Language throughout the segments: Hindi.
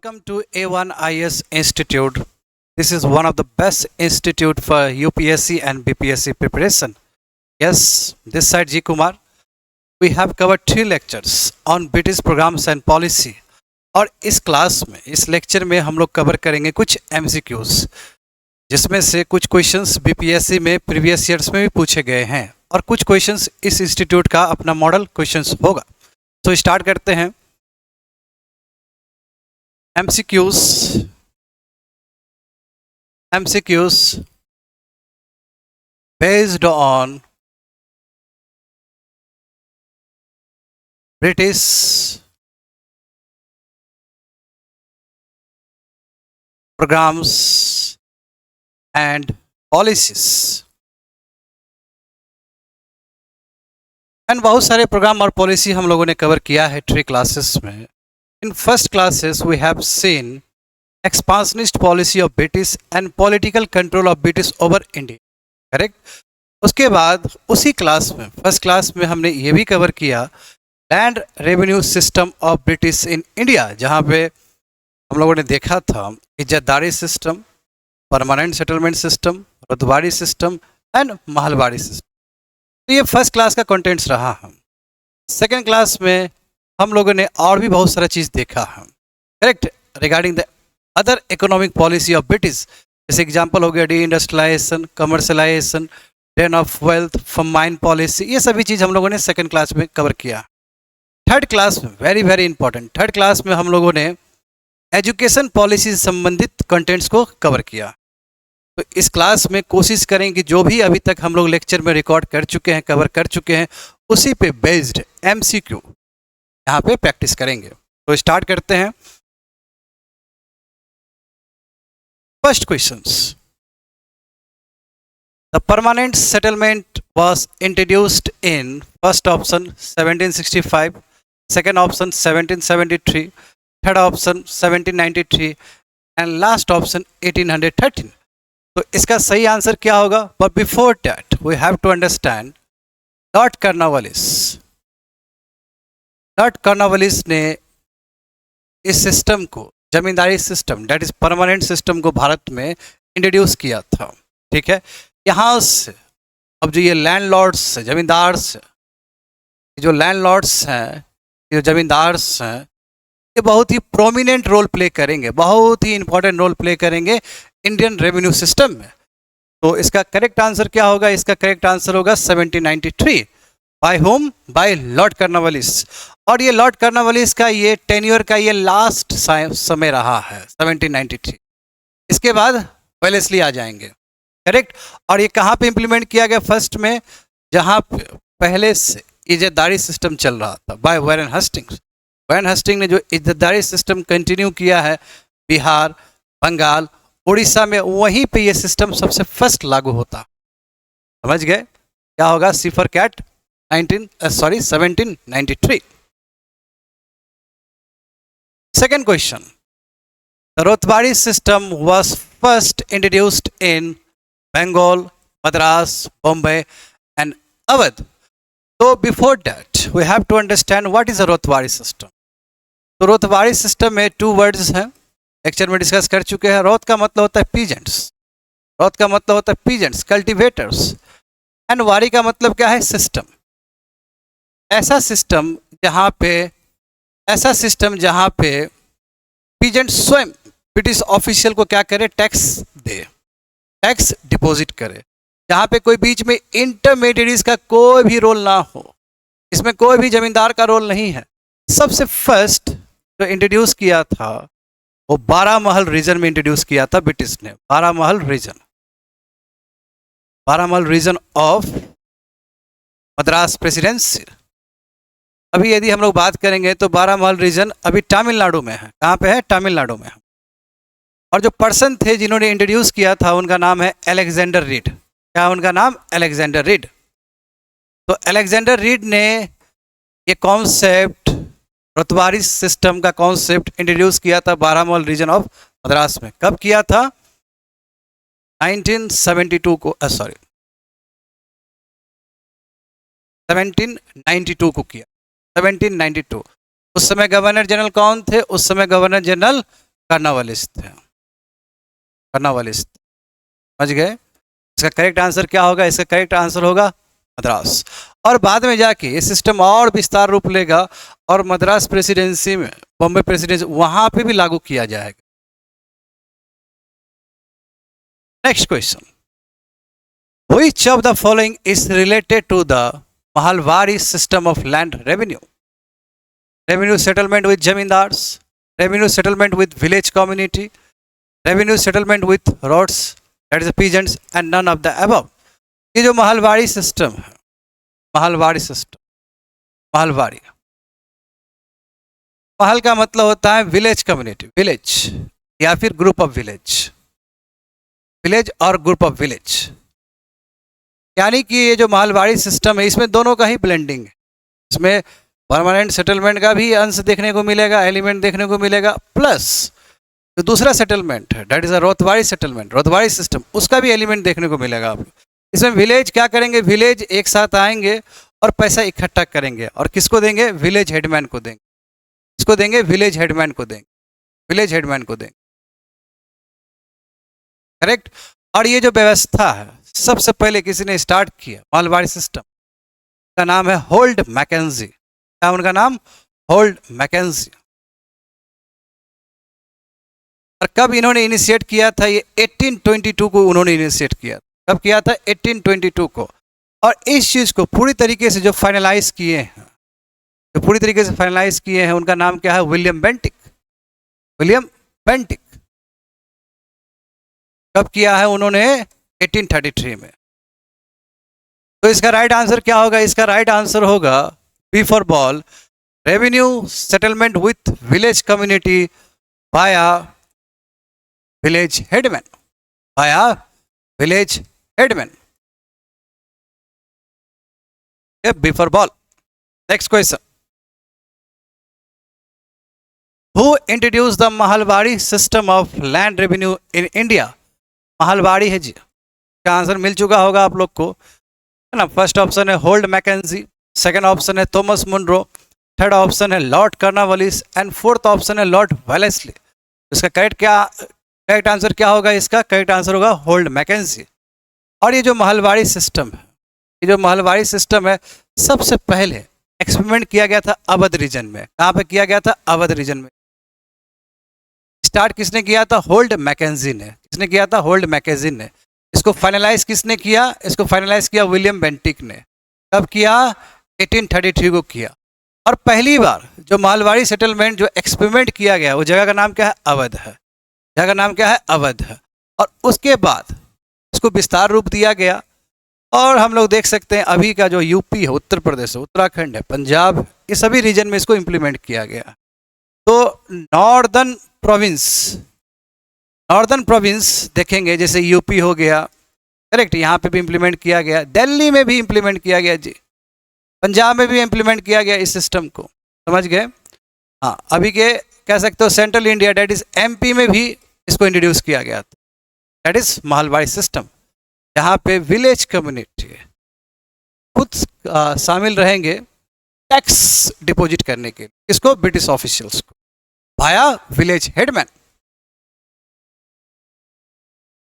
Welcome to A1IS Institute. This is one of the best institute for UPSC and BPSC preparation. Yes, this side G Kumar. We have covered 3 lectures on British programs and policy. और इस क्लास में इस लेक्चर में हम लोग कवर करेंगे कुछ MCQs जिसमें से कुछ क्वेश्चंस BPSC में प्रीवियस ईयर्स में भी पूछे गए हैं और कुछ क्वेश्चंस इस इंस्टीट्यूट का अपना मॉडल क्वेश्चंस होगा। तो स्टार्ट करते हैं। MCQs based on British programs and policies। And बहुत सारे प्रोग्राम और पॉलिसी हम लोगों ने कवर किया है 3 क्लासेस में। In first classes we have seen expansionist policy of British and political control of British over India, correct. उसके बाद उसी क्लास में फर्स्ट क्लास में हमने ये भी कवर किया land revenue system of British in India, जहाँ पे हम लोगों ने देखा था Izaradari system, permanent settlement system, Ryotwari system and Mahalwari system. तो ये फर्स्ट क्लास का कंटेंट्स रहा। हम सेकेंड क्लास में हम लोगों ने और भी बहुत सारा चीज़ देखा है, correct, regarding the other economic policy of British. जैसे एग्जांपल हो गया de industrialization, commercialization, drain of wealth, famine policy, ये सभी चीज़ हम लोगों ने सेकेंड क्लास में कवर किया। थर्ड क्लास में वेरी इंपॉर्टेंट, थर्ड क्लास में हम लोगों ने एजुकेशन पॉलिसी से संबंधित कंटेंट्स को कवर किया। तो इस क्लास में कोशिश करें कि जो भी अभी तक हम लोग लेक्चर में रिकॉर्ड कर चुके हैं, कवर कर चुके हैं, उसी पे बेस्ड MCQ यहाँ पे प्रैक्टिस करेंगे। तो स्टार्ट करते हैं। First questions, the permanent settlement was introduced in first option 1765, second option 1773, third option 1793 and last option 1813। तो इसका सही आंसर क्या होगा? But before that we have to understand Lord Cornwallis. Lord Cornwallis ने इस सिस्टम को, Zamindari system that is permanent system को भारत में इंट्रोड्यूस किया था, ठीक है। यहाँ से अब जो ये लैंडलॉर्ड्स, जमींदार्स, जो लैंडलॉर्ड्स हैं, जो जमींदार्स हैं, ये बहुत ही प्रोमिनेंट रोल प्ले करेंगे, बहुत ही इंपॉर्टेंट रोल प्ले करेंगे इंडियन रेवेन्यू सिस्टम में। तो इसका करेक्ट आंसर क्या होगा? इसका करेक्ट आंसर होगा 1793। By whom? By Lord Cornwallis. और ये लॉर्ड कॉर्नवालिस का ये टेन्योर का ये लास्ट समय रहा है 1793। इसके बाद वेलेस्ली आ जाएंगे, करेक्ट। और ये कहाँ पे इंप्लीमेंट किया गया? फर्स्ट में, जहाँ पे पहले से इज्जतदारी सिस्टम चल रहा था by Warren Hastings. Warren Hasting ने जो इज्जतदारी सिस्टम कंटिन्यू किया है बिहार, बंगाल, उड़ीसा में, वहीं पे ये सिस्टम सबसे फर्स्ट लागू होता। समझ गए? क्या होगा? C for cat 1793। Second question, the Ryotwari system was first introduced in Bengal, Madras, Bombay and Awadh. तो before that we have to understand what is the Ryotwari system. तो रोतवाड़ी सिस्टम में 2 वर्ड्स हैं, लेक्चर में डिस्कस कर चुके हैं। रोत का मतलब होता है पीजेंट्स, रोत का मतलब होता है पीजेंट्स, कल्टीवेटर्स, एंड वारी का मतलब क्या है? सिस्टम। ऐसा सिस्टम जहाँ पे पीजेंट स्वयं ब्रिटिश ऑफिशियल को क्या करे? टैक्स दे, टैक्स डिपॉजिट करे, जहाँ पे कोई बीच में इंटरमीडिएटरीज का कोई भी रोल ना हो, इसमें कोई भी जमींदार का रोल नहीं है। सबसे फर्स्ट जो इंट्रोड्यूस किया था वो 12 महल रीजन में इंट्रोड्यूस किया था ब्रिटिश ने। 12 महल रीजन ऑफ मद्रास प्रेसिडेंसी। अभी यदि हम लोग बात करेंगे तो 12 महल रीजन अभी तमिलनाडु में है। कहाँ पे है? तमिलनाडु में है। और जो पर्सन थे जिन्होंने इंट्रोड्यूस किया था उनका नाम है अलेक्जेंडर रीड। क्या उनका नाम? Alexander read. तो अलेक्जेंडर रीड ने ये कॉन्सेप्ट, रोतवाड़ी सिस्टम का कॉन्सेप्ट इंट्रोड्यूस किया था 12 महल रीजन ऑफ मद्रास में। कब किया था? 1972 को, 1792 को किया। 1792। उस समय गवर्नर जनरल कौन थे? उस समय गवर्नर जनरल कर्नावलिस्ट थे, कर्नावलिस्ट। समझ गए? इसका करेक्ट आंसर क्या होगा? इसका करेक्ट आंसर होगा मद्रास। और बाद में जाके ये सिस्टम और विस्तार रूप लेगा और मद्रास प्रेसिडेंसी में, बॉम्बे प्रेसिडेंसी, वहां पे भी लागू किया जाएगा। Next question, which of the following is related to the Mahalwari system of land revenue? Revenue settlement with zamindars, revenue settlement with village community, revenue settlement with roads, that is the peasants, and none of the above. ये जो महलवाड़ी सिस्टम है, महलवाड़ी सिस्टम, महलवाड़ी, महल का मतलब होता है विलेज कम्युनिटी, विलेज या फिर ग्रुप ऑफ विलेज, विलेज और ग्रुप ऑफ विलेज। यानी कि ये जो महलवाड़ी सिस्टम है इसमें दोनों का ही ब्लेंडिंग है। इसमें परमानेंट सेटलमेंट का भी अंश देखने को मिलेगा, एलिमेंट देखने को मिलेगा, प्लस जो दूसरा सेटलमेंट है that is a Ryotwari settlement, Ryotwari system, उसका भी एलिमेंट देखने को मिलेगा आपको। इसमें विलेज क्या करेंगे? विलेज एक साथ आएंगे और पैसा इकट्ठा करेंगे और किसको देंगे? विलेज हेडमैन को देंगे। किसको देंगे? विलेज हेडमैन को देंगे, विलेज हेडमैन को देंगे। करेक्ट। और ये जो व्यवस्था है सबसे पहले किसी ने स्टार्ट किया महलवाड़ी सिस्टम, का नाम है होल्ड मैकेंजी। क्या उनका नाम? Holt Mackenzie. और कब इन्होंने इनिशिएट किया था? ये 1822 को उन्होंने इनिशिएट किया। कब किया था? 1822 को। और इस चीज को पूरी तरीके से जो फाइनलाइज किए हैं, जो पूरी तरीके से फाइनलाइज किए हैं, उनका नाम क्या है? William Bentinck. William Bentinck. कब किया है उन्होंने? 1833 में। तो इसका राइट आंसर क्या होगा? इसका राइट आंसर होगा B for ball, revenue settlement with village community via village headman, via village headman. B for ball. Next question, who introduce the Mahalwari system of land revenue in India? Mahalwari है जी, का आंसर मिल चुका होगा आप लोग को, है ना। फर्स्ट ऑप्शन है होल्ड मैकेंजी, सेकंड ऑप्शन है थॉमस मुनरो, थर्ड ऑप्शन है लॉर्ड कर्नावालिस एंड फोर्थ ऑप्शन है लॉर्ड वेलेस्ली। इसका करेक्ट आंसर क्या होगा? इसका करेक्ट आंसर होगा होल्ड मैकेंजी। और ये जो महलवाड़ी सिस्टम है, ये जो महलवाड़ी सिस्टम है, सबसे पहले एक्सपेरिमेंट किया गया था अवध रीजन में। कहाँ पे किया गया था? अवध रीजन में। स्टार्ट किसने किया था? होल्ड मैकेंजी ने। किसने किया था? होल्ड मैकेंजी ने। इसको फाइनलाइज किसने किया? इसको फाइनलाइज किया विलियम बेंटिक ने। कब किया? 1833 को किया। और पहली बार जो महलवाड़ी सेटलमेंट जो एक्सपेरिमेंट किया गया, वो जगह का नाम क्या है? अवध है। जगह का नाम क्या है? अवध है। और उसके बाद इसको विस्तार रूप दिया गया। और हम लोग देख सकते हैं अभी का जो यूपी है, उत्तर प्रदेश है, उत्तराखंड है, पंजाब, ये सभी रीजन में इसको इम्प्लीमेंट किया गया। तो नॉर्दर्न प्रोविंस देखेंगे, जैसे यूपी हो गया, करेक्ट, यहाँ पे भी इम्प्लीमेंट किया गया, दिल्ली में भी इम्प्लीमेंट किया गया जी, पंजाब में भी इम्प्लीमेंट किया गया इस सिस्टम को। समझ गए? हाँ, अभी के कह सकते हो central India that is MP में भी इसको इंट्रोड्यूस किया गया था, डेट इज महलवाड़ी सिस्टम, यहाँ पे विलेज कम्युनिटी खुद शामिल रहेंगे टैक्स डिपॉजिट करने के लिए। इसको ब्रिटिश ऑफिशियल्स को भाया village headman.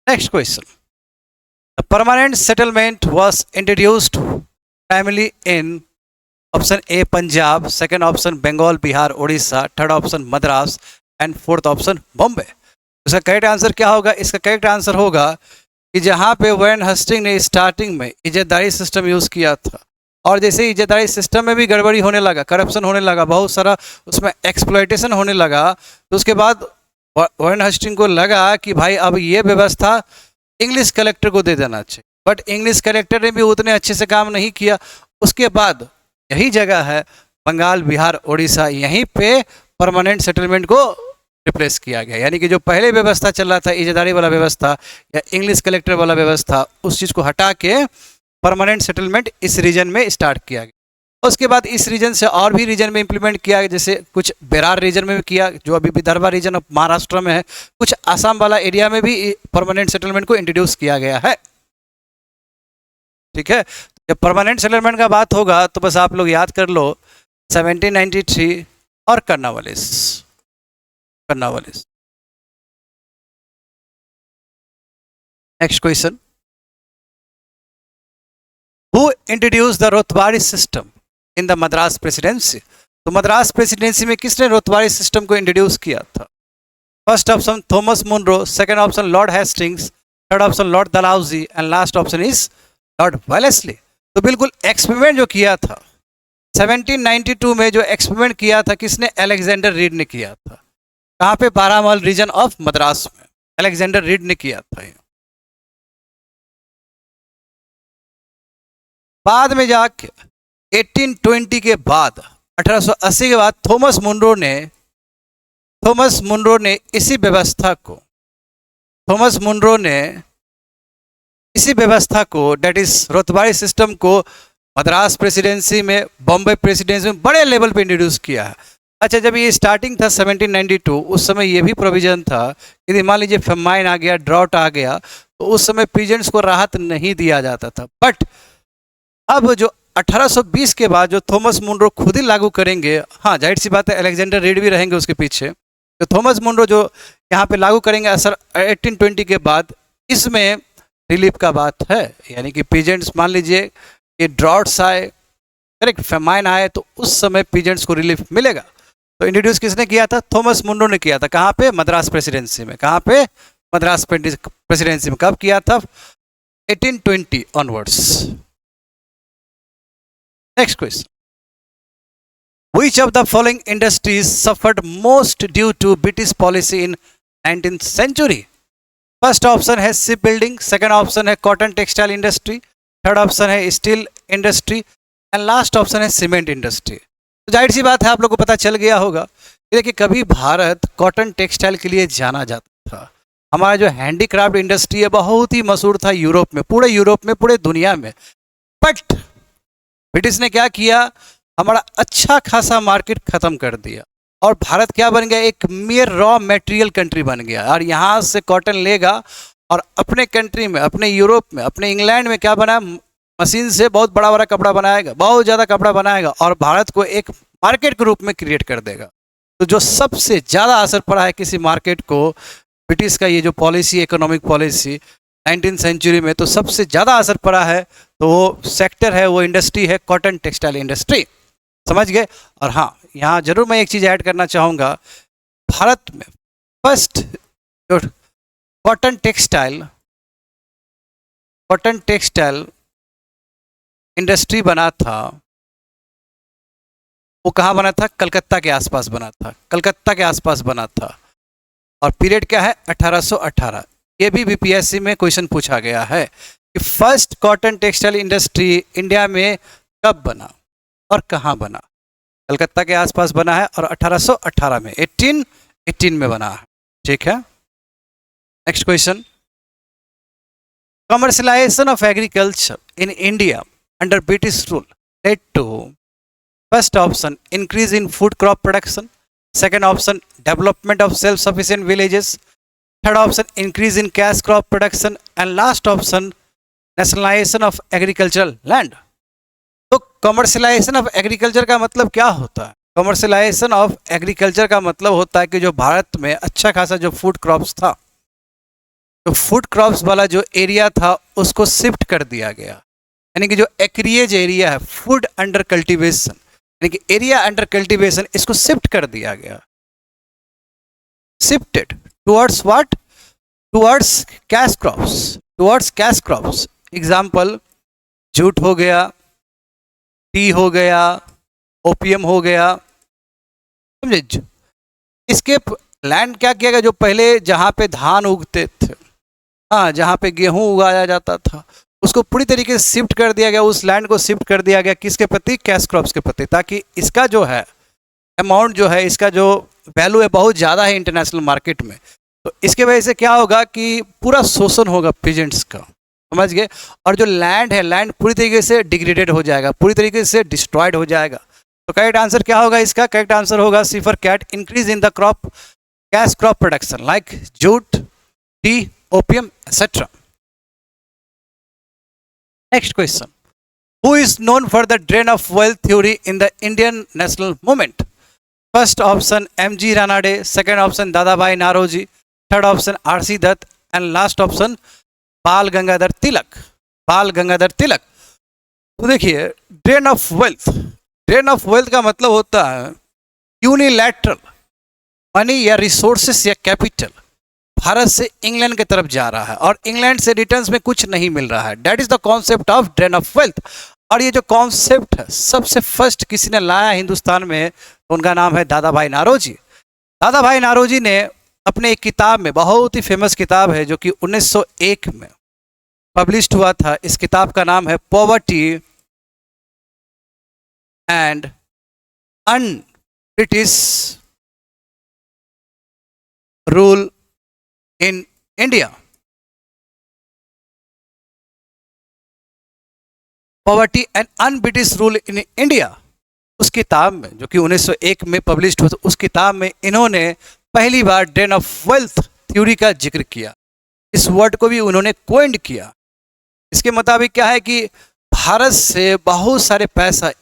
Next question, the permanent settlement was introduced primarily in option A Punjab, second option Bengal, Bihar, Orissa, third option Madras and fourth option Bombay. इसका करेक्ट आंसर क्या होगा? इसका करेक्ट आंसर होगा कि जहाँ पे वैन हस्टिंग ने स्टार्टिंग में इज्जतदारी सिस्टम यूज़ किया था, और जैसे इज्जतदारी सिस्टम में भी गड़बड़ी होने लगा, करप्शन होने लगा, बहुत सारा उसमें एक्सप्लॉयटेशन होने लगा, तो उसके बाद वैन हस्टिंग को लगा कि भाई अब ये व्यवस्था इंग्लिश कलेक्टर को दे देना चाहिए। बट इंग्लिश कलेक्टर ने भी उतने अच्छे से काम नहीं किया। उसके बाद यही जगह है बंगाल, बिहार, उड़ीसा, यहीं पे परमानेंट सेटलमेंट को रिप्लेस किया गया। यानी कि जो पहले व्यवस्था चल रहा था इज्जतदारी वाला व्यवस्था या इंग्लिश कलेक्टर वाला व्यवस्था, उस चीज़ को हटा के परमानेंट सेटलमेंट इस रीजन में स्टार्ट किया गया। उसके बाद इस रीजन से और भी रीजन में इंप्लीमेंट किया गया, जैसे कुछ बेरार रीजन में भी किया, जो अभी विदर्भा रीजन ऑफ महाराष्ट्र में है, कुछ आसाम वाला एरिया में भी परमानेंट सेटलमेंट को इंट्रोड्यूस किया गया है। ठीक है, जब परमानेंट सेटलमेंट का बात होगा तो बस आप लोग याद कर लो 1793 और Cornwallis. Next question, who introduce the Ryotwari system in the Madras presidency? तो मद्रास प्रेसिडेंसी में किसने रोतवारी सिस्टम को इंट्रोड्यूस किया था? First option Thomas Munro, second option Lord Hastings, third option Lord Dalhousie and last option is Lord Wellesley. तो बिल्कुल एक्सपेरिमेंट जो किया था 1792 में, जो एक्सपेरिमेंट किया था किसने? अलेक्जेंडर रीड ने किया था। कहाँ पे? बारामल रीजन ऑफ मद्रास में अलेक्जेंडर रीड ने किया था। बाद में जाके 1820 के बाद 1880 के बाद थॉमस मुनरो ने इसी व्यवस्था को डेट इज रोतवारी सिस्टम को मद्रास प्रेसिडेंसी में, बॉम्बे प्रेसिडेंसी में बड़े लेवल पे इंट्रोड्यूस किया है। अच्छा, जब ये स्टार्टिंग था 1792, उस समय ये भी प्रोविजन था कि मान लीजिए फेमाइन आ गया, ड्रॉट आ गया, तो उस समय पीजेंट्स को राहत नहीं दिया जाता था। बट अब जो 1820 के बाद जो थॉमस मुनरो खुद ही लागू करेंगे, हाँ जाहिर सी बात है अलेक्जेंडर रीड भी रहेंगे उसके पीछे, तो थॉमस मुनरो जो यहाँ पे लागू करेंगे असर 1820 के बाद, इसमें रिलीफ का बात है। यानी कि पीजेंट्स, मान लीजिए कि ड्रॉट्स आए, करेक्ट, फेमाइन आए, तो उस समय पीजेंट्स को रिलीफ मिलेगा। तो इंट्रोड्यूस किसने किया था? थॉमस मुनरो ने किया था। कहाँ पे? मद्रास प्रेसिडेंसी में। कहाँ पे? मद्रास प्रेसिडेंसी में। कब किया था? 1820 onwards. Next question, which of the following industries suffered most due to British policy in 19th century? First option है शिप बिल्डिंग, सेकेंड ऑप्शन है cotton textile industry, third option है steel industry and last option है सीमेंट इंडस्ट्री। तो जाहिर सी बात है आप लोग को पता चल गया होगा। देखिए, कभी भारत कॉटन टेक्सटाइल के लिए जाना जाता था। हमारा जो हैंडीक्राफ्ट इंडस्ट्री है बहुत ही मशहूर था यूरोप में, पूरे दुनिया में। बट ब्रिटिश ने क्या किया? हमारा अच्छा खासा मार्केट खत्म कर दिया और भारत क्या बन गया? एक मेयर रॉ मटेरियल कंट्री बन गया। और यहाँ से कॉटन लेगा और अपने कंट्री में, अपने यूरोप में, अपने इंग्लैंड में क्या बनाया? मशीन से बहुत बड़ा बड़ा कपड़ा बनाएगा, बहुत ज़्यादा कपड़ा बनाएगा और भारत को एक मार्केट के रूप में क्रिएट कर देगा। तो जो सबसे ज़्यादा असर पड़ा है किसी मार्केट को, ब्रिटिश का ये जो policy, economic policy 19th century में, तो सबसे ज़्यादा असर पड़ा है, तो वो सेक्टर है, वो इंडस्ट्री है कॉटन टेक्सटाइल इंडस्ट्री। समझ गए? और हाँ, यहाँ जरूर मैं एक चीज़ ऐड करना चाहूँगा, भारत में फर्स्ट जो कॉटन टेक्सटाइल इंडस्ट्री बना था, वो कहाँ बना था? कलकत्ता के आसपास बना था। कलकत्ता के आसपास बना था और पीरियड क्या है? 1818। ये भी बीपीएससी में क्वेश्चन पूछा गया है कि first cotton textile industry India में कब बना और कहाँ बना? कलकत्ता के आसपास बना है और 1818 में, 1818 में बना है। ठीक है, next question, commercialisation of agriculture in India under British rule led to first option increase in food crop production, second option development of self sufficient villages, third option increase in cash crop production and last option nationalisation of agricultural land. तो कमर्शलाइजेशन ऑफ एग्रीकल्चर का मतलब क्या होता है? कमर्शलाइजेशन ऑफ एग्रीकल्चर का मतलब होता है कि जो भारत में अच्छा खासा जो फूड क्रॉप्स था, तो फूड क्रॉप्स वाला जो एरिया था उसको शिफ्ट कर दिया गया। यानी कि जो एक्रिएज एरिया है, फूड अंडर कल्टीवेशन, यानी कि एरिया अंडर कल्टीवेशन, इसको शिफ्ट कर दिया गया। Shifted towards what? Towards cash crops. Example, jute हो गया, टी हो गया, ओपियम हो गया, समझे? इसके लैंड क्या किया गया? जो पहले जहाँ पे धान उगते थे, हाँ, जहाँ पे गेहूँ उगाया जाता था, उसको पूरी तरीके से शिफ्ट कर दिया गया। उस लैंड को शिफ्ट कर दिया गया किसके प्रति? कैश क्रॉप्स के प्रति, ताकि इसका जो है अमाउंट जो है, इसका जो वैल्यू है बहुत ज़्यादा है इंटरनेशनल मार्केट में। तो इसके वजह से क्या होगा कि पूरा शोषण होगा पीजेंट्स का, समझ गए? और जो लैंड है, लैंड पूरी तरीके से डिग्रेडेड हो जाएगा, पूरी तरीके से डिस्ट्रॉयड हो जाएगा। तो करेक्ट आंसर क्या होगा इसका? करेक्ट आंसर होगा C for cat, increase in the crop cash crop production like jute, tea, opium etcetera. Next question, who is known for the drain of wealth theory in the Indian national movement? First option M G. Ranade, second option Dadabhai Naoroji, third option R C. Dutt and last option Bal Gangadhar Tilak, Bal Gangadhar Tilak. तो देखिए, drain of wealth, drain of wealth का मतलब होता है यूनिलैटरल मनी या रिसोर्सेस या कैपिटल भारत से इंग्लैंड की तरफ जा रहा है और इंग्लैंड से रिटर्न्स में कुछ नहीं मिल रहा है। That is the concept of drain of wealth. और ये जो कॉन्सेप्ट है सबसे फर्स्ट किसी ने लाया हिंदुस्तान में, तो उनका नाम है दादा भाई नारोजी। दादा भाई नारोजी ने अपने एक किताब में, बहुत ही फेमस किताब है जो कि 1901 में पब्लिश्ड हुआ था, इस किताब का नाम है poverty and un British rule in India. Poverty and un British rule in India, उस किताब में जो कि 1901 में पब्लिश्ड हुआ था, उस किताब में इन्होंने पहली बार ड्रेन ऑफ वेल्थ थ्योरी का जिक्र किया। इस वर्ड को भी उन्होंने कोइंड किया। इसके मुताबिक क्या है कि भारत से बहुत सारे पैसा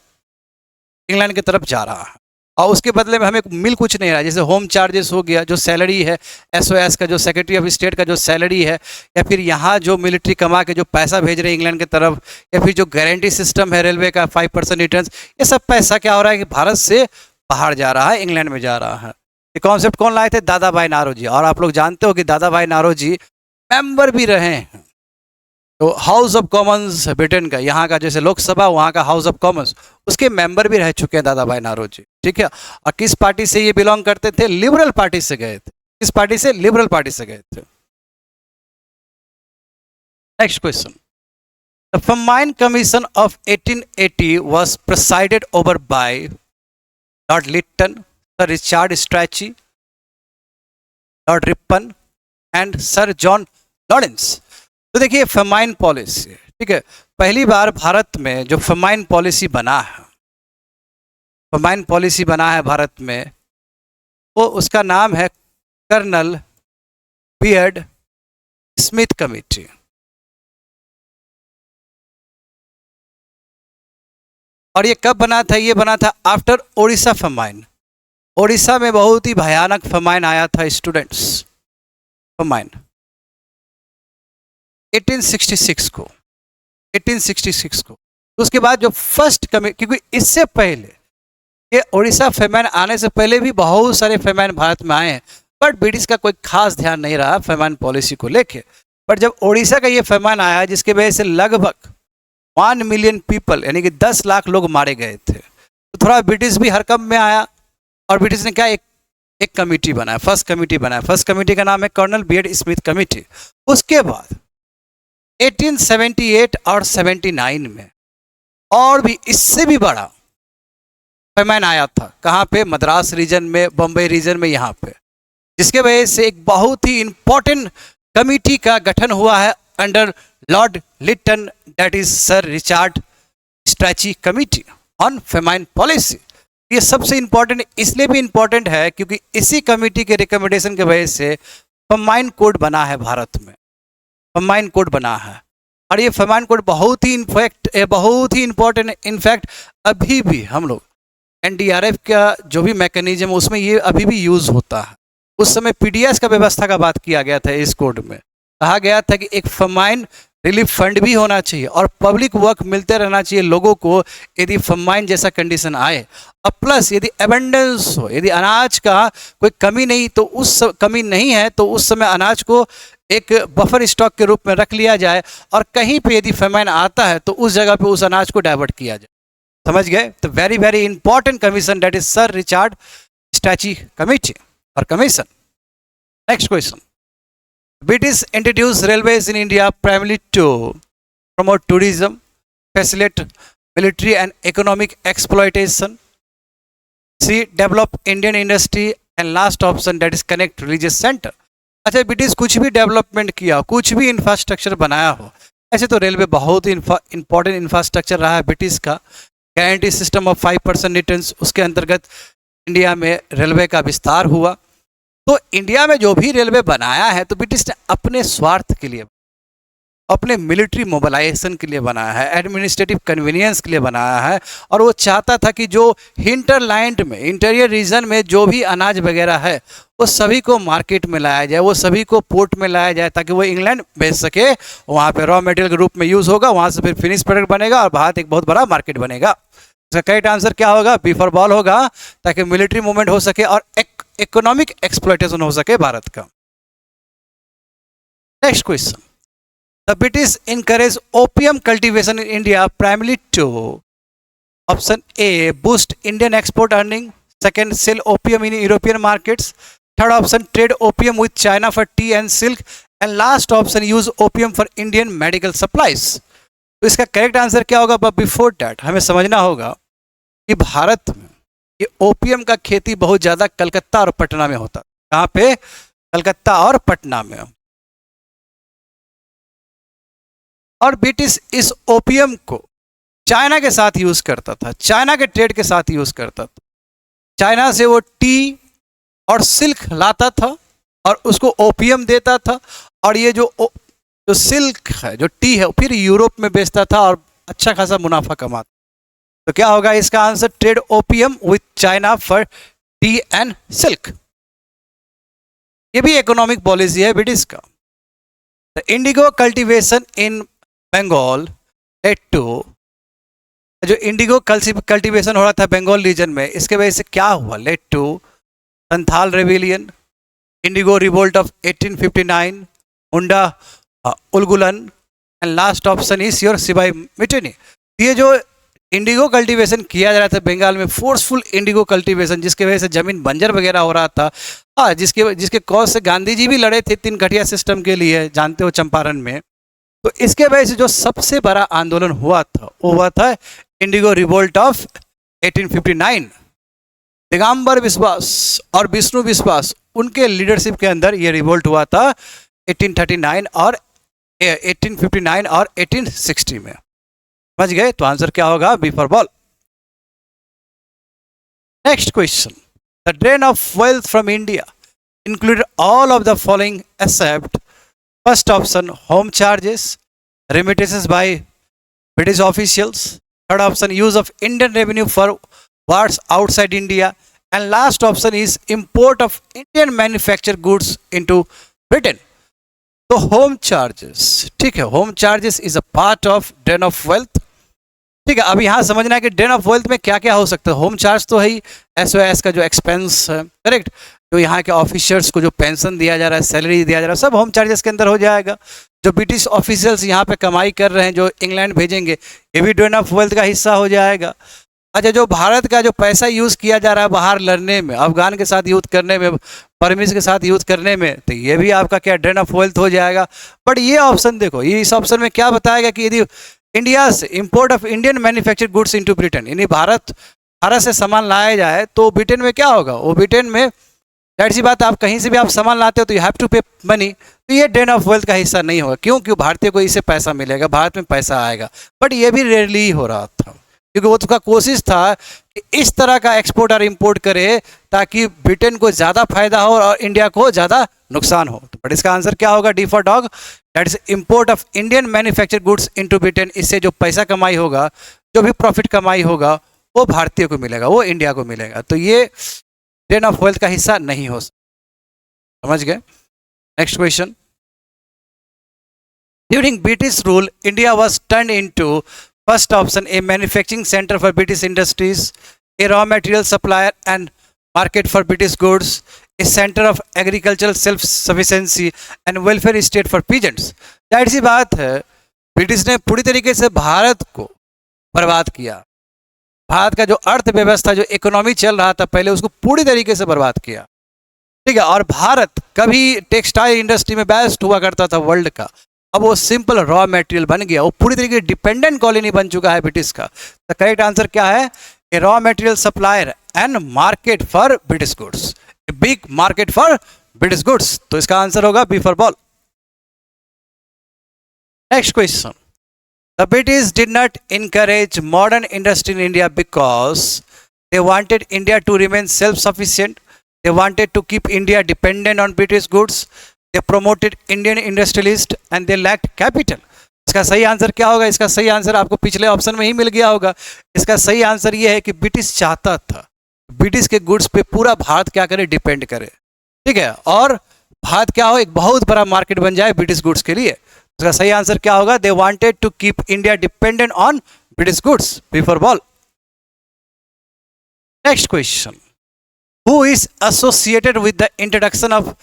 इंग्लैंड की तरफ जा रहा है और उसके बदले में हमें मिल कुछ नहीं रहा है। जैसे होम चार्जेस हो गया, जो सैलरी है एसओएस का, जो सेक्रेटरी ऑफ स्टेट का जो सैलरी है, या फिर यहाँ जो मिलिट्री कमा के जो पैसा भेज रहे हैं इंग्लैंड की तरफ, या फिर जो गारंटी सिस्टम है रेलवे का 5% रिटर्न्स, ये सब पैसा क्या हो रहा है कि भारत से बाहर जा रहा है, इंग्लैंड में जा रहा है। ये कॉन्सेप्ट कौन लाए थे? दादा भाई नारोजी। और आप लोग जानते हो कि दादा भाई नारोजी मेंबर भी रहे हैं तो हाउस ऑफ कॉमन्स ब्रिटेन का, यहाँ का जैसे लोकसभा वहाँ का हाउस ऑफ कॉमन्स, उसके मेंबर भी रह चुके हैं दादा भाई नारोजी। ठीक है। और किस पार्टी से ये बिलोंग करते थे? लिबरल पार्टी से गए थे। किस पार्टी से? लिबरल पार्टी से गए थे। Next question, the famine commission of 1880 was presided over by Lord Lytton, sir Richard Strachey, Lord Ripon and sir John Lawrence. तो देखिए, फर्माइन पॉलिसी, ठीक है, पहली बार भारत में जो फर्माइन पॉलिसी बना है, फर्माइन पॉलिसी बना है भारत में, वो उसका नाम है कर्नल बियर्ड स्मिथ कमेटी। और ये कब बना था? ये बना था आफ्टर ओडिशा फर्माइन। ओडिशा में बहुत ही भयानक फर्माइन आया था स्टूडेंट्स, फर्माइन 1866 को, 1866 को। तो उसके बाद जो फर्स्ट कमेटी, क्योंकि इससे पहले ये ओडिशा फैमाइन आने से पहले भी बहुत सारे फैमाइन भारत में आए हैं, बट ब्रिटिश का कोई खास ध्यान नहीं रहा फैमाइन पॉलिसी को लेके। बट जब ओडिशा का ये फैमाइन आया, जिसके वजह से लगभग 1 मिलियन पीपल यानी कि 10 लाख लोग मारे गए थे, तो थोड़ा ब्रिटिश भी हरकंप में आया और ब्रिटिश ने क्या एक कमेटी बनाया, फर्स्ट कमेटी बनाया। फर्स्ट कमेटी का नाम है कर्नल बियर्ड स्मिथ कमेटी। उसके बाद 1878 और 79 में और भी इससे भी बड़ा फैमाइन आया था। कहाँ पे? मद्रास रीजन में, बम्बई रीजन में, यहाँ पे, जिसके वजह से एक बहुत ही इंपॉर्टेंट कमेटी का गठन हुआ है under lord Lytton, that is sir Richard Strachey committee on famine policy. ये सबसे इंपॉर्टेंट इसलिए भी इंपॉर्टेंट है क्योंकि इसी कमेटी के रिकमेंडेशन की वजह से फर्माइन कोड बना है भारत में, फर्माइन कोड बना है। और ये फर्माइन कोड बहुत ही इंपॉर्टेंट है। इनफैक्ट अभी भी हम लोग एनडीआरएफ का जो भी मैकेनिज्म उसमें ये अभी भी यूज होता है। उस समय पीडीएस का व्यवस्था का बात किया गया था। इस कोड में कहा गया था कि एक फर्माइन रिलीफ फंड भी होना चाहिए और पब्लिक वर्क मिलते रहना चाहिए लोगों को यदि फर्माइन जैसा कंडीशन आए। और प्लस यदि एबंडेंस हो, यदि अनाज का कोई कमी नहीं तो कमी नहीं है तो उस समय अनाज को एक बफर स्टॉक के रूप में रख लिया जाए और कहीं पे यदि फर्माइन आता है तो उस जगह पे उस अनाज को डाइवर्ट किया जाए। समझ गए? तो very very important commission, that is sir Richard Strachey committee और commission. Next question, British introduced railways in India primarily to promote tourism, facilitate military and economic exploitation, see develop Indian industry, and last option that is connect religious center। अच्छा, ब्रिटिश कुछ भी डेवलपमेंट किया, कुछ भी इंफ्रास्ट्रक्चर बनाया हो, ऐसे तो रेलवे बहुत ही इंपॉर्टेंट इंफ्रास्ट्रक्चर रहा है ब्रिटिश का। गारंटी सिस्टम ऑफ 5% रिटर्न्स, उसके अंतर्गत इंडिया में रेलवे का विस्तार हुआ। तो इंडिया में जो भी रेलवे बनाया है तो ब्रिटिश ने अपने स्वार्थ के लिए, अपने मिलिट्री मोबिलाइजेशन के लिए बनाया है, एडमिनिस्ट्रेटिव कन्वीनियंस के लिए बनाया है। और वो चाहता था कि जो हिंटरलैंड में, इंटीरियर रीजन में जो भी अनाज वगैरह है वो सभी को मार्केट में लाया जाए, वो सभी को पोर्ट में लाया जाए, ताकि वो इंग्लैंड भेज सके। वहाँ पे रॉ मटेरियल के रूप में यूज़ होगा, वहाँ से फिर फिनिश प्रोडक्ट बनेगा और भारत एक बहुत बड़ा मार्केट बनेगा। इसका करेक्ट आंसर क्या होगा? बी फॉर बॉल होगा, ताकि मिलिट्री मूवमेंट हो सके और इकोनॉमिक एक्सप्लॉयटेशन हो सके भारत का। Next question, the British encouraged opium cultivation in India primarily to option A boost Indian export earning, second sell opium in European markets, third option trade opium with China for tea and silk, and last option use opium for Indian medical supplies। तो इसका करेक्ट आंसर क्या होगा? बट बिफोर डैट हमें समझना होगा कि भारत में ये ओपियम का खेती बहुत ज़्यादा कलकत्ता और पटना में होता है। कहाँ पे? कलकत्ता और पटना में। और ब्रिटिश इस ओपियम को चाइना के साथ यूज करता था, चाइना के ट्रेड के साथ यूज करता था। चाइना से वो टी और सिल्क लाता था और उसको ओपियम देता था, और ये जो सिल्क है, जो टी है, फिर यूरोप में बेचता था और अच्छा खासा मुनाफा कमाता। तो क्या होगा इसका answer? Trade opium with China for tea and silk. ये भी इकोनॉमिक पॉलिसी है ब्रिटिश का। The indigo cultivation in Bengal led to, जो इंडिगो कल्टीवेशन हो रहा था बंगाल रीजन में, इसके वजह से क्या हुआ? Led to Santhal rebellion, indigo revolt of 1859, Munda Ulgulan, and last option is your sipahi mutiny. ये जो इंडिगो कल्टीवेशन किया जा रहा था बंगाल में, फोर्सफुल इंडिगो कल्टीवेशन, जिसके वजह से जमीन बंजर वगैरह हो रहा था, हाँ, जिसके कॉज से गांधी जी भी लड़े थे 3 घटिया सिस्टम के लिए, जानते हो, चंपारण में। तो इसके वजह से जो सबसे बड़ा आंदोलन हुआ था वो हुआ था इंडिगो रिवोल्ट ऑफ 1859। दिगंबर विश्वास और विष्णु विश्वास, उनके लीडरशिप के अंदर ये रिवोल्ट हुआ था 1859 और 1860 में। समझ गए? तो आंसर क्या होगा? B for ball. Next question, the drain of wealth from India include all of the following except first option home charges, remittances by British officials, third option use of Indian revenue for wars outside India, and last option is import of Indian manufactured goods into Britain। तो होम चार्जेस, ठीक है, home charges is a part of drain of wealth. ठीक है, अब यहाँ समझना है कि ड्रेन ऑफ वेल्थ में क्या क्या हो सकता है। होम चार्ज तो है ही, SOS का जो एक्सपेंस है, करेक्ट, जो यहाँ के ऑफिसर्स को जो पेंशन दिया जा रहा है, सैलरी दिया जा रहा है, सब होम चार्जेस के अंदर हो जाएगा। जो ब्रिटिश ऑफिसर्स यहाँ पे कमाई कर रहे हैं, जो इंग्लैंड भेजेंगे, ये भी ड्रेन ऑफ वेल्थ का हिस्सा हो जाएगा। अच्छा, जो भारत का जो पैसा यूज़ किया जा रहा है बाहर लड़ने में, अफगान के साथ युद्ध करने में, परमिश के साथ युद्ध करने में, तो ये भी आपका क्या ड्रेन ऑफ वेल्थ हो जाएगा। बट ये ऑप्शन देखो, ये इस ऑप्शन में क्या बताएगा कि यदि इंडिया से import of Indian manufactured goods into Britain, यानी भारत से सामान लाया जाए तो ब्रिटेन में क्या होगा? वो ब्रिटेन में, जाहिर सी बात, आप कहीं से भी आप सामान लाते हो तो यू हैव टू पे मनी, तो ये ड्रेन ऑफ वेल्थ का हिस्सा नहीं होगा। क्यों? क्यों भारतीय को इससे पैसा मिलेगा, भारत में पैसा आएगा। बट ये भी रेयरली ही हो रहा था, क्योंकि वो उसका कोशिश था कि इस तरह का एक्सपोर्ट और इंपोर्ट करे ताकि ब्रिटेन को ज़्यादा फायदा हो और इंडिया को ज़्यादा नुकसान हो। बट इसका आंसर क्या होगा? D for dog, that is import of Indian manufactured goods into Britain. इससे जो पैसा कमाई होगा, जो भी प्रॉफिट कमाई होगा, वो भारतीय को मिलेगा, वो इंडिया को मिलेगा। तो ये ड्रेन ऑफ वेल्थ का हिस्सा नहीं हो सकता। समझ गए? Next question, during British rule India was turn into first option a manufacturing center for British industries, a raw material supplier and market for British goods, a center of agricultural self sufficiency and welfare state for peasants। जाहिर सी बात है, ब्रिटिश ने पूरी तरीके से भारत को बर्बाद किया। भारत का जो अर्थव्यवस्था, जो इकोनॉमी चल रहा था पहले, उसको पूरी तरीके से बर्बाद किया। ठीक है, और भारत कभी टेक्सटाइल इंडस्ट्री में बेस्ट हुआ करता था वर्ल्ड का, अब वो सिंपल रॉ मटेरियल बन गया, वो पूरी तरीके से डिपेंडेंट कॉलोनी बन चुका है ब्रिटिश का। तो करेक्ट आंसर क्या है? A raw material supplier and market for British goods, a big market for British goods. तो इसका आंसर होगा B for ball. Next question, the British did not encourage modern industry in India because they wanted India to remain self-sufficient, they wanted to keep India dependent on British goods, they promoted Indian industrialists and they lacked capital। इसका सही आंसर क्या होगा? इसका सही आंसर आपको पिछले ऑप्शन में ही मिल गया होगा। इसका सही आंसर ये है कि ब्रिटिश चाहता था ब्रिटिश के गुड्स पे पूरा भारत क्या करे, डिपेंड करे, ठीक है, और भारत क्या हो, एक बहुत बड़ा मार्केट बन जाए ब्रिटिश गुड्स के लिए। इसका सही आंसर क्या होगा? They wanted to keep India dependent on British goods B for ball. Next question, who is associated with the introduction of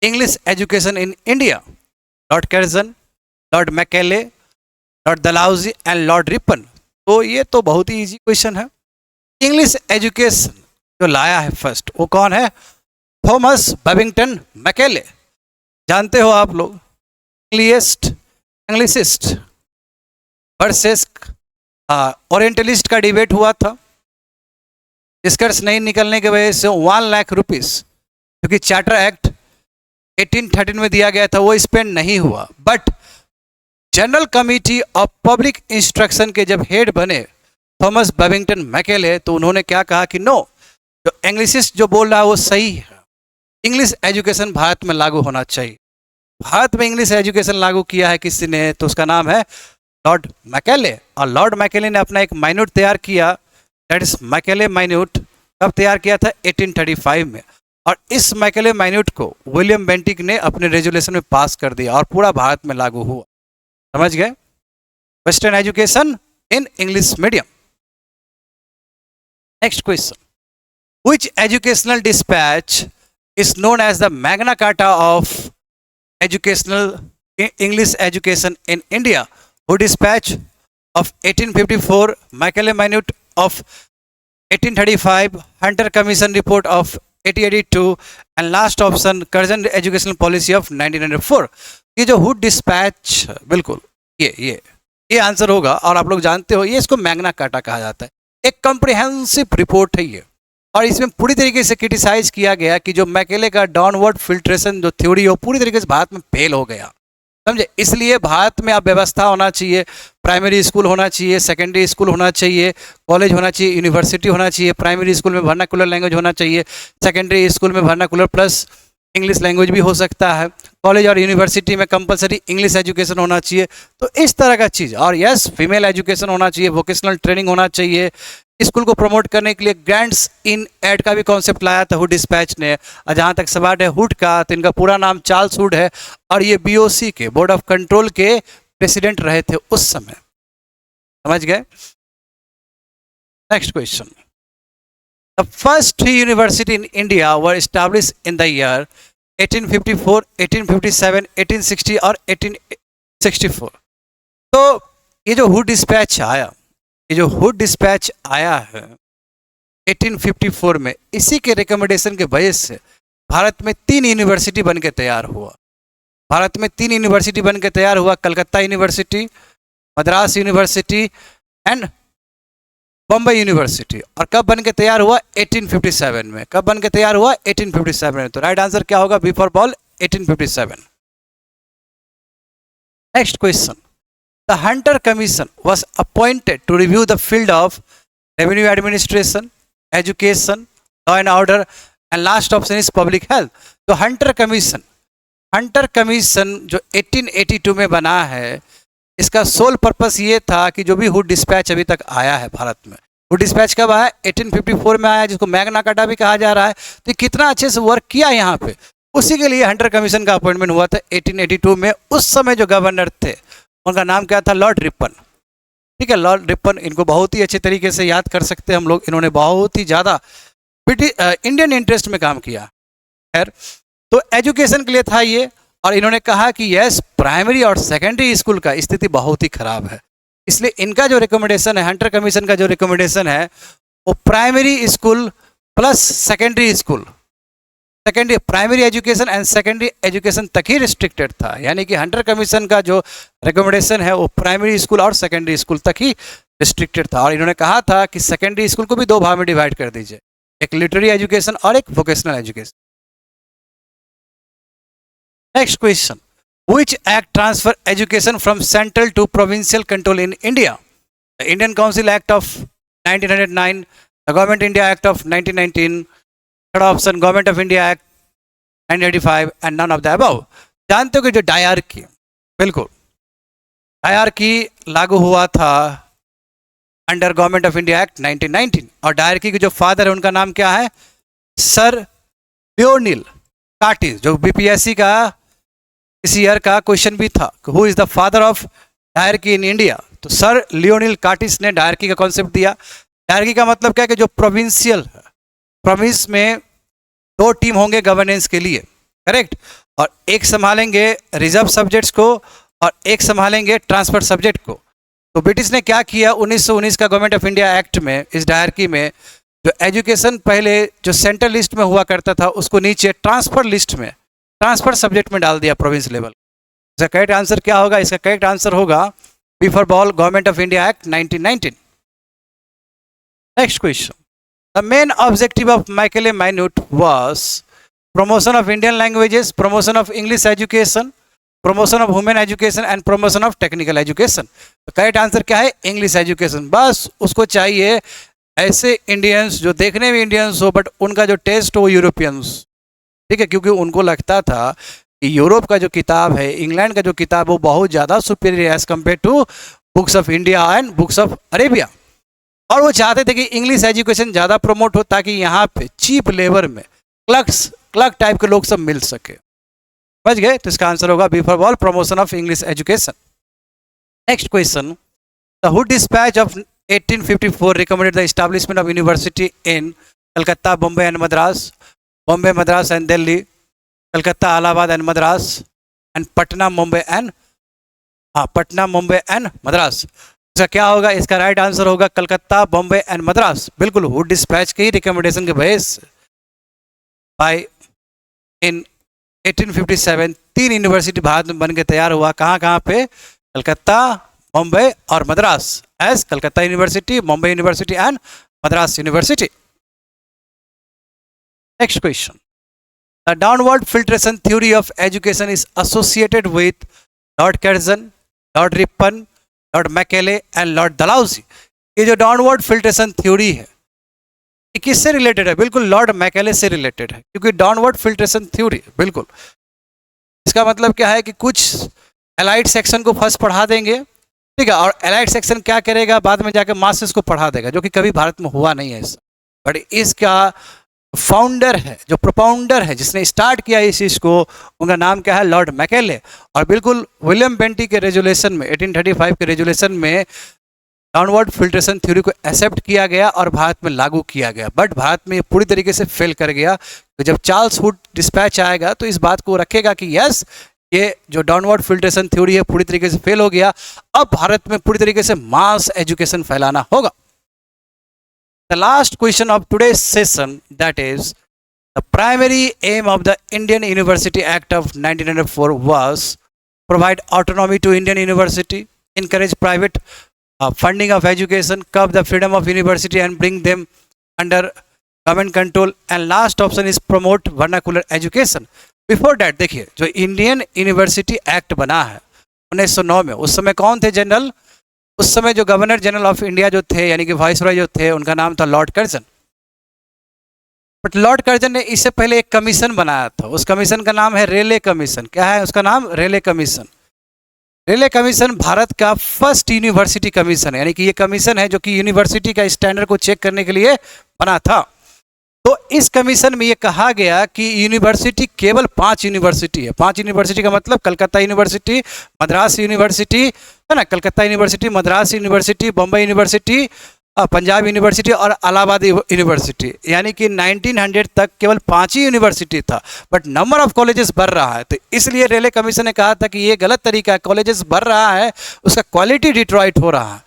English education in India? Lord Curzon, Lord Macaulay, Lord Dalhousie and Lord Ripon. तो ये तो बहुत ही इजी क्वेश्चन है। इंग्लिश एजुकेशन जो लाया है फर्स्ट, वो कौन है? Thomas Babington Macaulay. जानते हो आप लोग, इंग्लिसिस्ट वर्सेस ओरिएंटलिस्ट का डिबेट हुआ था। निष्कर्ष नहीं निकलने की वजह से 1 लाख रुपीस, क्योंकि चार्टर एक्ट 1813 में दिया गया था, वो स्पेंड नहीं हुआ। But general committee of public instruction के जब हेड बने थॉमस बेबिंगटन मैकेले, तो उन्होंने क्या कहा कि नो, जो इंग्लिशिस्ट जो बोल रहा है वो सही है, इंग्लिश एजुकेशन भारत में लागू होना चाहिए। भारत में इंग्लिश एजुकेशन लागू किया है किसी ने, तो उसका नाम है लॉर्ड मैकेले। और लॉर्ड मैकेले ने अपना एक माइन्यूट तैयार किया, दैट इज मैकेले माइन्यूट। कब तैयार किया था? 1835 में। और इस मैकेले माइन्यूट को विलियम बेंटिक ने अपने रेजोल्यूशन में पास कर दिया और पूरा भारत में लागू हुआ। समझ गए? Western education in English medium. Next question, which educational dispatch is known as the Magna Carta of educational English education in India? Who dispatch of 1854, Macaulay Minute of 1835, Hunter Commission report of 1882 and last option Curzon educational policy of 1904। ये जो हुड डिस्पैच, बिल्कुल ये आंसर होगा। और आप लोग जानते हो ये इसको मैग्ना कार्टा कहा जाता है। एक कॉम्प्रिहेंसिव रिपोर्ट है ये, और इसमें पूरी तरीके से क्रिटिसाइज किया गया कि जो मैकेले का डाउनवर्ड फिल्ट्रेशन जो थ्योरी है वो पूरी तरीके से भारत में फेल हो गया, समझे। इसलिए भारत में अब व्यवस्था होना चाहिए, प्राइमरी स्कूल होना चाहिए, सेकेंडरी स्कूल होना चाहिए, कॉलेज होना चाहिए, यूनिवर्सिटी होना चाहिए। प्राइमरी स्कूल में वर्नाकुलर लैंग्वेज होना चाहिए, सेकेंडरी स्कूल में वर्नाकुलर प्लस इंग्लिश लैंग्वेज भी हो सकता है, कॉलेज और यूनिवर्सिटी में कंपलसरी इंग्लिश एजुकेशन होना चाहिए। तो इस तरह का चीज़, और यस फीमेल एजुकेशन होना चाहिए, वोकेशनल ट्रेनिंग होना चाहिए। स्कूल को प्रमोट करने के लिए ग्रांट्स इन एड का भी कॉन्सेप्ट लाया था हुड डिस्पैच ने। और जहाँ तक सवाल है हुड का, तो इनका पूरा नाम चार्ल्स हुड है और ये बीओसी के बोर्ड ऑफ कंट्रोल के प्रेसिडेंट रहे थे उस समय। समझ गए? Next question, the first 3 university in India were establish in the year 1854, 1857, 1860 और 1864। तो ये जो हुड डिस्पैच आया, ये जो हुड डिस्पैच आया है 1854 में, इसी के रिकमेंडेशन के वजह से भारत में 3 यूनिवर्सिटी बन के तैयार हुआ। भारत में 3 यूनिवर्सिटी बन के तैयार हुआ, Calcutta university, Madras university and Bombay university. और कब बन के तैयार हुआ? 1857 में। कब बन के तैयार हुआ? 1857 में। तो राइट आंसर क्या होगा? Before ball 1857। Next question, the Hunter Commission was appointed to review the field of revenue administration, education, law and order, and last option is public health। तो हंटर कमीशन जो 1882 में बना है, इसका सोल पर्पस ये था कि जो भी हुड डिस्पैच अभी तक आया है भारत में, हुड डिस्पैच कब आया? 1854 में आया, जिसको मैग्ना कार्टा भी कहा जा रहा है। तो कितना अच्छे से वर्क किया यहाँ पे, उसी के लिए हंटर कमीशन का अपॉइंटमेंट हुआ था 1882 में। उस समय जो गवर्नर थे उनका नाम क्या था? Lord Ripon. ठीक है, लॉर्ड रिपन, इनको बहुत ही अच्छे तरीके से याद कर सकते हैं हम लोग। इन्होंने बहुत ही ज़्यादा इंडियन इंटरेस्ट में काम किया। खैर, तो एजुकेशन के लिए था ये, और इन्होंने कहा कि यस प्राइमरी और सेकेंडरी स्कूल का स्थिति बहुत ही खराब है, इसलिए इनका जो रिकमेंडेशन है, हंटर कमीशन का जो रिकमेंडेशन है, वो primary school plus secondary school, secondary primary education and secondary education तक ही रिस्ट्रिक्टेड था। यानी कि हंटर कमीशन का जो रिकमेंडेशन है वो प्राइमरी स्कूल और सेकेंडरी स्कूल तक ही रिस्ट्रिक्टेड था। और इन्होंने कहा था कि सेकेंडरी स्कूल को भी 2 भाग में डिवाइड कर दीजिए, एक लिटरेरी एजुकेशन और एक vocational education. Next question, which act transfer education from central to provincial control in India? The Indian council act of 1909, the government India act of 1919, third option government of India act 1985 and none of the above. जानते हो कि जो डायरकी, बिल्कुल डायरकी लागू हुआ था under government of India act 1919, और डायरकी के जो फादर है उनका नाम क्या है? सर लियोनिल कार्टिस, जो बीपीएससी का इस ईयर का क्वेश्चन भी था, who is the father of dyarchy in India? तो सर लियोनिल कार्टिस ने डायरकी का कॉन्सेप्ट दिया। डायरकी का मतलब क्या है कि जो प्रोविंशियल प्रोविंस में दो टीम होंगे गवर्नेंस के लिए, करेक्ट, और एक संभालेंगे रिजर्व सब्जेक्ट्स को और एक संभालेंगे ट्रांसफर सब्जेक्ट को। तो ब्रिटिश ने क्या किया, 1919 का गवर्नमेंट ऑफ इंडिया एक्ट में इस डायरकी में जो एजुकेशन पहले जो सेंट्रल लिस्ट में हुआ करता था उसको नीचे ट्रांसफर लिस्ट में, ट्रांसफर सब्जेक्ट में डाल दिया प्रोविंस लेवल। इसका करेक्ट आंसर क्या होगा? इसका करेक्ट आंसर होगा B for ball, government of India act 1919। Next question, the main objective of Macaulay minute was promotion of Indian languages, promotion of English education, promotion of women education and promotion of technical education। तो करेक्ट आंसर क्या है? English education. बस उसको चाहिए ऐसे इंडियंस जो देखने में इंडियंस हो बट उनका जो टेस्ट हो यूरोपियंस, ठीक है, क्योंकि उनको लगता था कि यूरोप का जो किताब है, इंग्लैंड का जो किताब, वो बहुत ज़्यादा superior as compare to books of India and books of Arabia, और वो चाहते थे कि इंग्लिश एजुकेशन ज़्यादा प्रमोट हो ताकि यहाँ पे चीप लेबर में क्लर्क टाइप के लोग सब मिल सके। समझ गए? तो इसका आंसर होगा B for ball, promotion of English education. Next question, the Wood dispatch of 1854 recommended the establishment of university in Calcutta, Bombay and Madras, Bombay Madras and Delhi, Calcutta Allahabad and Madras, and Patna Mumbai and Patna Mumbai and Madras. इसका क्या होगा? इसका राइट आंसर होगा कलकत्ता, बॉम्बे एंड मद्रास। बिल्कुल, हुड डिस्पैच की रिकमेंडेशन के बेस बाय इन 1857 तीन यूनिवर्सिटी भारत में बन के तैयार हुआ। कहाँ कहाँ पे? कलकत्ता, बॉम्बे और Madras, as Calcutta university, Bombay university and Madras university. Next question, the downward filtration theory of education is associated with Lord Curzon, Lord Ripon, Lord Macaulay and Lord Dalhousie. ये जो डाउनवर्ड फिल्ट्रेशन थ्योरी है ये किससे रिलेटेड है? बिल्कुल लॉर्ड मैकेले से रिलेटेड है, क्योंकि डाउनवर्ड फिल्ट्रेशन थ्योरी, बिल्कुल इसका मतलब क्या है कि कुछ एलाइड सेक्शन को फर्स्ट पढ़ा देंगे, ठीक है, और एलाइड सेक्शन क्या करेगा, बाद में जाकर मासेस को पढ़ा देगा, जो कि कभी भारत में हुआ नहीं है ऐसा। बट इसका फाउंडर है, जो प्रोपाउंडर है, जिसने स्टार्ट किया इस चीज़ को, उनका नाम क्या है? Lord Macaulay. और बिल्कुल विलियम बेंटी के रेजुलेशन में, 1835 के रेजुलेशन में डाउनवर्ड फिल्ट्रेशन थ्योरी को एक्सेप्ट किया गया और भारत में लागू किया गया। बट भारत में ये पूरी तरीके से फेल कर गया। तो जब चार्ल्स हुड डिस्पैच आएगा तो इस बात को रखेगा कि यस, ये जो डाउनवर्ड फिल्ट्रेशन थ्योरी है पूरी तरीके से फेल हो गया, अब भारत में पूरी तरीके से मास एजुकेशन फैलाना होगा। The last question of today's session, that is the primary aim of the Indian university act of 1904 was provide autonomy to Indian university, encourage private funding of education, curb the freedom of university and bring them under government control, and last option is promote vernacular education। Before that देखिए, जो इंडियन यूनिवर्सिटी एक्ट बना है 1909 में, उस समय कौन थे जनरल? उस समय जो गवर्नर जनरल ऑफ इंडिया जो थे, यानी कि वाइसरॉय जो थे, उनका नाम था Lord Curzon. But Lord Curzon ने इससे पहले एक कमीशन बनाया था, उस कमीशन का नाम है रेले कमीशन। क्या है उसका नाम? रेले कमीशन। रेले कमीशन भारत का फर्स्ट यूनिवर्सिटी कमीशन है, यानी कि ये कमीशन है जो कि यूनिवर्सिटी का स्टैंडर्ड को चेक करने के लिए बना था। तो इस कमीशन में ये कहा गया कि यूनिवर्सिटी केवल 5 यूनिवर्सिटी है। 5 यूनिवर्सिटी का मतलब कलकत्ता यूनिवर्सिटी, मद्रास यूनिवर्सिटी है ना, Calcutta university, Madras university, Bombay university, Punjab university और इलाहाबाद यूनिवर्सिटी, यानी कि 1900 तक केवल 5 ही यूनिवर्सिटी था। बट नंबर ऑफ कॉलेजेस बढ़ रहा है, तो इसलिए रेले कमीशन ने कहा था कि ये गलत तरीका है, कॉलेजेस बढ़ रहा है, उसका क्वालिटी डिट्रॉइट हो रहा है,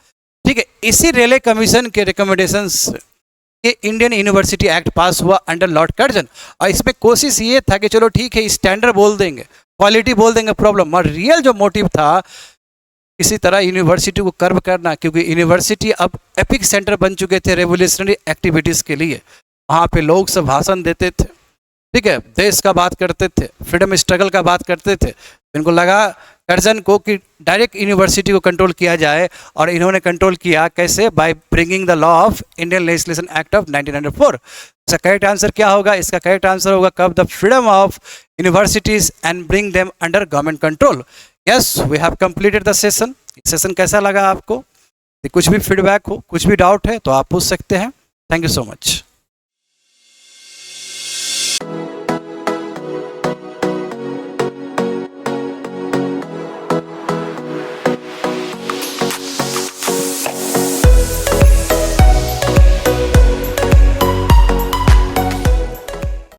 ठीक है। इसी रेले कमीशन के रिकमेंडेशंस ये इंडियन यूनिवर्सिटी एक्ट पास हुआ अंडर लॉर्ड कर्जन। और इसमें कोशिश ये था कि चलो ठीक है, स्टैंडर्ड बोल देंगे, क्वालिटी बोल देंगे, प्रॉब्लम, और रियल जो मोटिव था इसी तरह यूनिवर्सिटी को कर्व करना, क्योंकि यूनिवर्सिटी अब एपिक सेंटर बन चुके थे रेवोल्यूशनरी एक्टिविटीज़ के लिए। वहाँ पे लोग सब भाषण देते थे, ठीक है, देश का बात करते थे, फ्रीडम स्ट्रगल का बात करते थे। इनको लगा कर्जन को कि डायरेक्ट यूनिवर्सिटी को कंट्रोल किया जाए, और इन्होंने कंट्रोल किया कैसे? By bringing the law of Indian legislation act of 1904। इसका करेक्ट आंसर क्या होगा? इसका करेक्ट आंसर होगा कर्ब the freedom of universities and bring them under government control. Yes, we have completed the session. Session कैसा लगा आपको? कुछ भी फीडबैक हो, कुछ भी डाउट है तो आप पूछ सकते हैं। Thank you so much.